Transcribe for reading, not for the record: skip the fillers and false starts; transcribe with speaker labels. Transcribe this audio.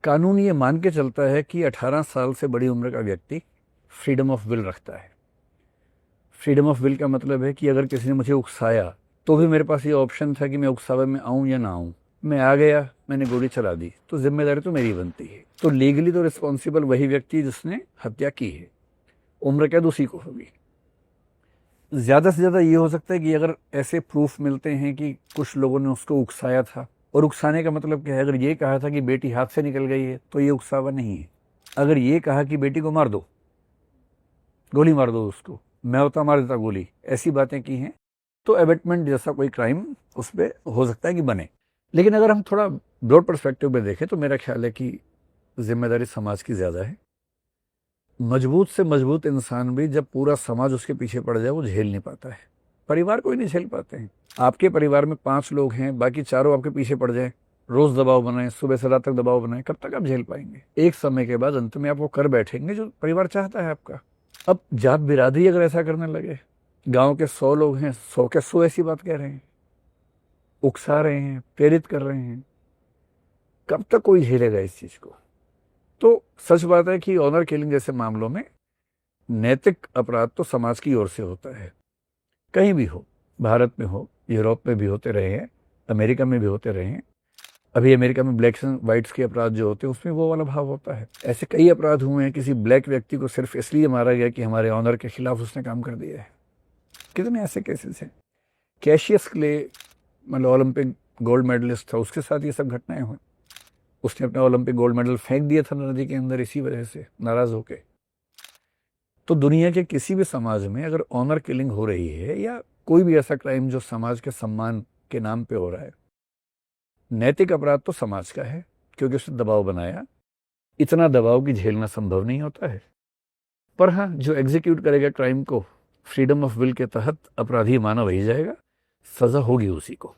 Speaker 1: कानून ये मान के चलता है कि 18 साल से बड़ी उम्र का व्यक्ति फ्रीडम ऑफ विल रखता है। फ्रीडम ऑफ विल का मतलब है कि अगर किसी ने मुझे उकसाया तो भी मेरे पास ये ऑप्शन था कि मैं उकसावे में आऊं या ना आऊं। मैं आ गया, मैंने गोली चला दी, तो जिम्मेदारी तो मेरी बनती है। तो लीगली तो रिस्पॉन्सिबल वही व्यक्ति जिसने हत्या की है, उम्र कैद उसी को होगी। ज़्यादा से ज़्यादा ये हो सकता है कि अगर ऐसे प्रूफ मिलते हैं कि कुछ लोगों ने उसको उकसाया था, और उकसाने का मतलब क्या है, अगर ये कहा था कि बेटी हाथ से निकल गई है तो ये उकसावा नहीं है। अगर ये कहा कि बेटी को मार दो, गोली मार दो उसको, मैं होता मार देता गोली, ऐसी बातें की हैं, तो एबेटमेंट जैसा कोई क्राइम उस पर हो सकता है कि बने। लेकिन अगर हम थोड़ा ब्रॉड पर्सपेक्टिव में देखें तो मेरा ख्याल है कि जिम्मेदारी समाज की ज़्यादा है। मजबूत से मजबूत इंसान भी जब पूरा समाज उसके पीछे पड़ जाए वो झेल नहीं पाता है। परिवार कोई नहीं झेल पाते हैं। आपके परिवार में 5 लोग हैं, बाकी चारों आपके पीछे पड़ जाए, रोज दबाव बनाए, सुबह से रात तक दबाव बनाए, कब तक आप झेल पाएंगे? एक समय के बाद अंत में आप वो कर बैठेंगे जो परिवार चाहता है आपका। अब जात बिरादरी अगर ऐसा करने लगे, गांव के 100 लोग हैं, 100 के 100 ऐसी बात कह रहे हैं, उकसा रहे हैं, प्रेरित कर रहे हैं, कब तक कोई झेलेगा इस चीज को? तो सच बात है कि ऑनर किलिंग जैसे मामलों में नैतिक अपराध तो समाज की ओर से होता है। कहीं भी हो, भारत में हो, यूरोप में भी होते रहे हैं, अमेरिका में भी होते रहे हैं। अभी अमेरिका में ब्लैक्स एंड वाइट्स के अपराध जो होते हैं उसमें वो वाला भाव होता है। ऐसे कई अपराध हुए हैं, किसी ब्लैक व्यक्ति को सिर्फ इसलिए मारा गया कि हमारे ऑनर के खिलाफ उसने काम कर दिया है। कितने ऐसे केसेस हैं। कैशियस क्ले, मतलब ओलंपिक गोल्ड मेडलिस्ट था, उसके साथ ये सब घटनाएं हुई। उसने अपना ओलंपिक गोल्ड मेडल फेंक दिया था नदी के अंदर इसी वजह से, नाराज होके। तो दुनिया के किसी भी समाज में अगर ऑनर किलिंग हो रही है या कोई भी ऐसा क्राइम जो समाज के सम्मान के नाम पे हो रहा है, नैतिक अपराध तो समाज का है, क्योंकि उसने दबाव बनाया। इतना दबाव कि झेलना संभव नहीं होता है। पर हाँ, जो एग्जीक्यूट करेगा क्राइम को फ्रीडम ऑफ विल के तहत अपराधी माना वही जाएगा, सजा होगी उसी को।